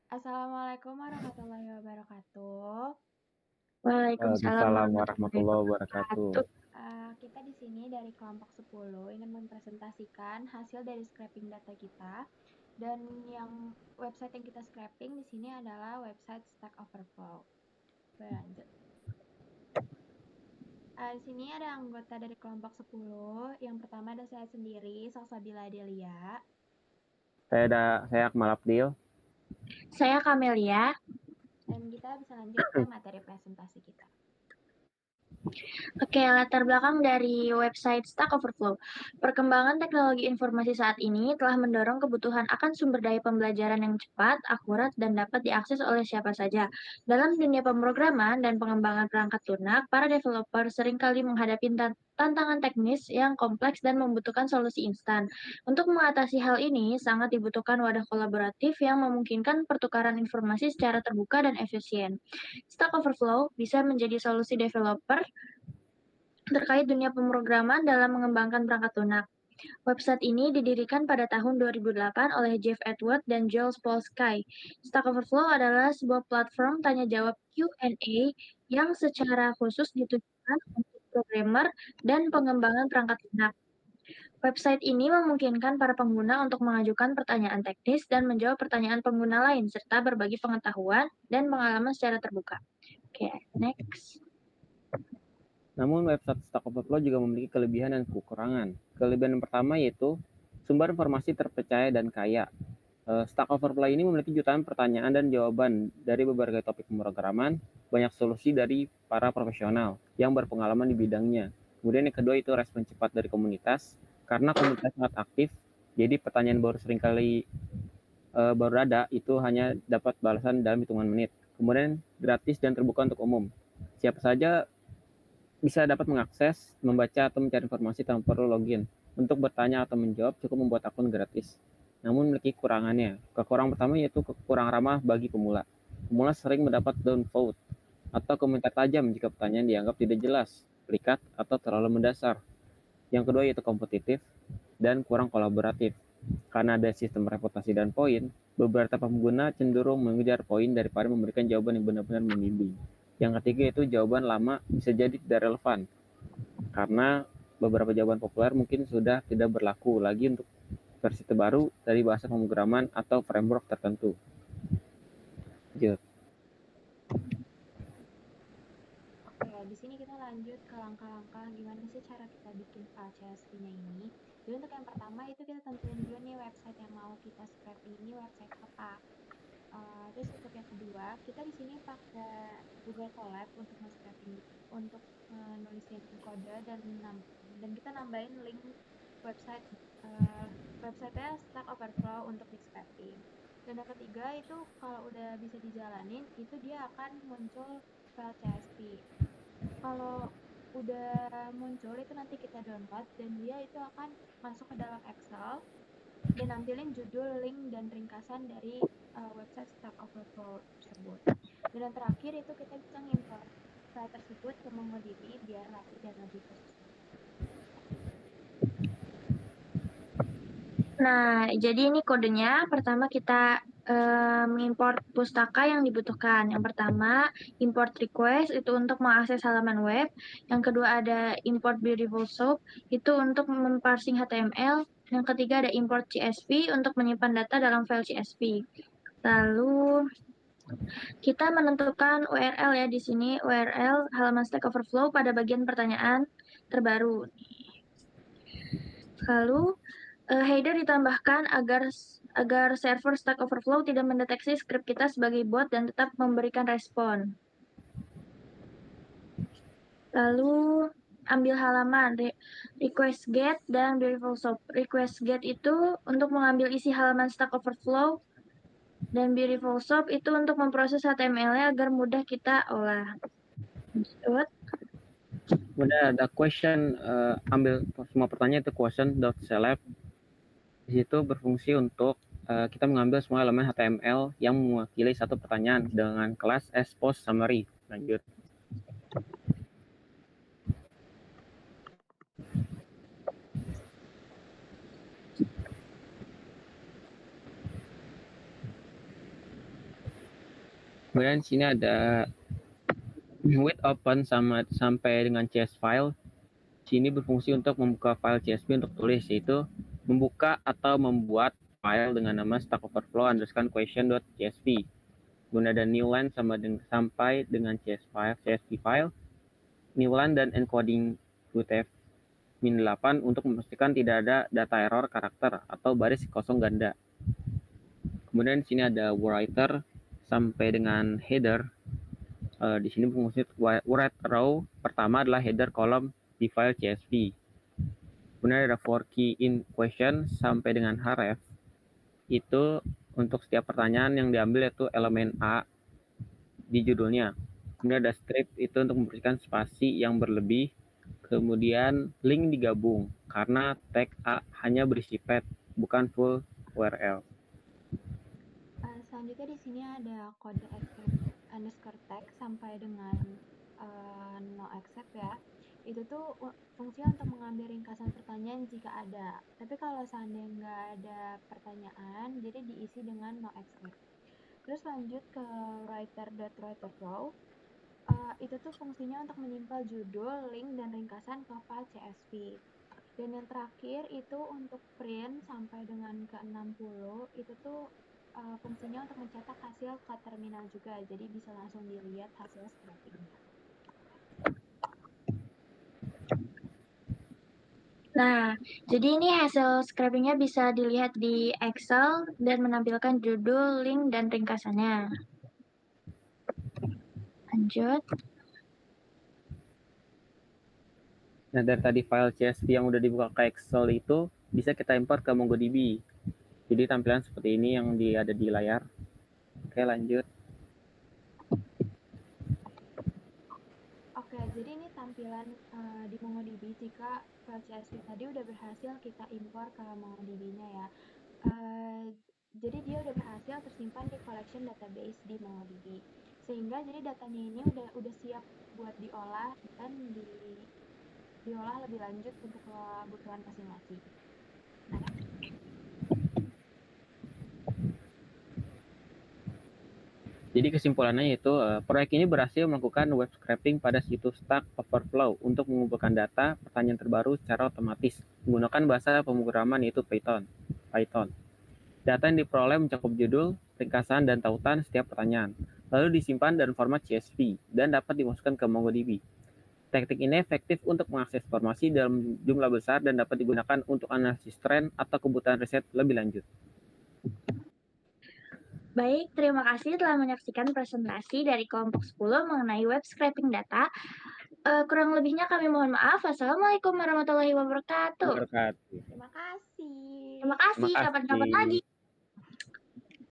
Assalamualaikum warahmatullahi wabarakatuh. Waalaikumsalam Waalaikumsalam warahmatullahi warahmatullahi wabarakatuh. wabarakatuh. Kita di sini dari kelompok 10 ingin mempresentasikan hasil dari scraping data kita. Dan yang website yang kita scraping di sini adalah website Stack Overflow. Berlanjut. Di sini ada anggota dari kelompok 10. Yang pertama ada saya sendiri, Salsabila Delia. Saya Akmal Abdil. Saya Kamelia. Dan kita bisa lanjut ke materi presentasi kita. Oke, latar belakang dari website Stack Overflow. Perkembangan teknologi informasi saat ini telah mendorong kebutuhan akan sumber daya pembelajaran yang cepat, akurat, dan dapat diakses oleh siapa saja. Dalam dunia pemrograman dan pengembangan perangkat lunak, para developer seringkali menghadapi tantangan teknis yang kompleks dan membutuhkan solusi instan. Untuk mengatasi hal ini, sangat dibutuhkan wadah kolaboratif yang memungkinkan pertukaran informasi secara terbuka dan efisien. Stack Overflow bisa menjadi solusi developer terkait dunia pemrograman dalam mengembangkan perangkat lunak. Website ini didirikan pada tahun 2008 oleh Jeff Edwards dan Joel Spolsky. Stack Overflow adalah sebuah platform tanya-jawab Q&A yang secara khusus ditujukan untuk programmer dan pengembangan perangkat lunak. Website ini memungkinkan para pengguna untuk mengajukan pertanyaan teknis dan menjawab pertanyaan pengguna lain, serta berbagi pengetahuan dan pengalaman secara terbuka. Oke, next. Namun website Stack Overflow juga memiliki kelebihan dan kekurangan. Kelebihan yang pertama yaitu sumber informasi terpercaya dan kaya. Stack Overflow ini memiliki jutaan pertanyaan dan jawaban dari berbagai topik pemrograman, banyak solusi dari para profesional yang berpengalaman di bidangnya. Kemudian yang kedua itu respon cepat dari komunitas, karena komunitas sangat aktif, jadi pertanyaan baru ada itu hanya dapat balasan dalam hitungan menit. Kemudian gratis dan terbuka untuk umum. Siapa saja bisa dapat mengakses, membaca, atau mencari informasi tanpa perlu login. Untuk bertanya atau menjawab cukup membuat akun gratis. Namun memiliki kekurangannya. Kekurangan pertama yaitu kurang ramah bagi pemula. Pemula sering mendapat downvote atau komentar tajam jika pertanyaan dianggap tidak jelas, terikat, atau terlalu mendasar. Yang kedua yaitu kompetitif dan kurang kolaboratif. Karena ada sistem reputasi dan poin, beberapa pengguna cenderung mengejar poin daripada memberikan jawaban yang benar-benar membimbing. Yang ketiga itu jawaban lama bisa jadi tidak relevan, karena beberapa jawaban populer mungkin sudah tidak berlaku lagi untuk versi terbaru dari bahasa pemrograman atau framework tertentu. Lanjut. Oke, di sini kita lanjut ke langkah-langkah gimana sih cara kita bikin file CSV-nya ini. Jadi untuk yang pertama itu kita tentuin dulu nih website yang mau kita scraping ini website apa. Terus untuk yang kedua, kita di sini pakai Google Colab untuk nge-scraping, untuk nulisin kode dan kita nambahin link website websitenya Stack Overflow untuk di scraping. Dan yang ketiga itu kalau udah bisa dijalanin, itu dia akan muncul file CSV. Kalau udah muncul itu nanti kita download dan dia itu akan masuk ke dalam Excel dan nampilin judul, link, dan ringkasan dari website Stack Overflow tersebut. Dan yang terakhir itu kita bisa ngimport file tersebut ke MongoDB biar rapi dan lebih khusus. Nah, jadi ini kodenya. Pertama kita mengimport pustaka yang dibutuhkan. Yang pertama, import request itu untuk mengakses halaman web. Yang kedua ada import beautiful soup itu untuk memparsing HTML. Yang ketiga ada import CSV untuk menyimpan data dalam file CSV. Lalu kita menentukan URL ya di sini, URL halaman Stack Overflow pada bagian pertanyaan terbaru. Lalu header ditambahkan agar server Stack Overflow tidak mendeteksi script kita sebagai bot dan tetap memberikan respon. Lalu ambil halaman request get dan beautiful soup. Request get itu untuk mengambil isi halaman Stack Overflow dan beautiful soup itu untuk memproses HTML-nya agar mudah kita olah. Kemudian ada question, ambil semua pertanyaan itu question.select. Di situ berfungsi untuk kita mengambil semua elemen HTML yang mewakili satu pertanyaan dengan kelas as post summary. Lanjut. Kemudian sini ada with open sampai dengan CS file. Sini berfungsi untuk membuka file CSV untuk tulis, yaitu membuka atau membuat file dengan nama Stack Overflow _question.csv. Kemudian ada new line sampai dengan CSV file, new line dan encoding UTF-8 untuk memastikan tidak ada data error karakter atau baris kosong ganda. Kemudian di sini ada writer sampai dengan header. Di sini berfungsi write row pertama adalah header kolom di file CSV. Kemudian ada for key in question sampai dengan href. Itu untuk setiap pertanyaan yang diambil yaitu elemen A di judulnya. Kemudian ada strip itu untuk memberikan spasi yang berlebih. Kemudian link digabung karena tag A hanya berisi path, bukan full URL. Selanjutnya di sini ada kode underscore tag sampai dengan no accept ya. Itu tuh fungsinya untuk mengambil ringkasan pertanyaan jika ada. Tapi kalau seandainya nggak ada pertanyaan, jadi diisi dengan no accept. Terus lanjut ke writer.writerRow. Itu tuh fungsinya untuk menyimpan judul, link, dan ringkasan ke file CSV. Dan yang terakhir itu untuk print sampai dengan ke 60, itu tuh fungsinya untuk mencetak hasil ke terminal juga, jadi bisa langsung dilihat hasil scrapingnya. Nah, jadi ini hasil scrapingnya bisa dilihat di Excel dan menampilkan judul, link, dan ringkasannya. Lanjut. Nah, dari tadi file CSV yang udah dibuka ke Excel itu bisa kita import ke MongoDB. Jadi tampilan seperti ini yang ada di layar. Oke, lanjut. Oke, jadi ini tampilan di MongoDB jika file CSV tadi udah berhasil kita impor ke MongoDB-nya ya. Jadi dia udah berhasil tersimpan di collection database di MongoDB. Sehingga jadi datanya ini udah siap buat diolah dan diolah lebih lanjut untuk kebutuhan masing-masing. Jadi kesimpulannya yaitu proyek ini berhasil melakukan web scraping pada situs Stack Overflow untuk mengumpulkan data pertanyaan terbaru secara otomatis menggunakan bahasa pemrograman yaitu Python. Data yang diperoleh mencakup judul, ringkasan, dan tautan setiap pertanyaan, lalu disimpan dalam format CSV dan dapat dimasukkan ke MongoDB. Teknik ini efektif untuk mengakses informasi dalam jumlah besar dan dapat digunakan untuk analisis tren atau kebutuhan riset lebih lanjut. Baik, terima kasih telah menyaksikan presentasi dari kelompok 10 mengenai web scraping data. Kurang lebihnya kami mohon maaf. Wassalamualaikum warahmatullahi wabarakatuh. Terima kasih. Terima kasih. Terima kasih. Terima kasih. Kapan-kapan lagi.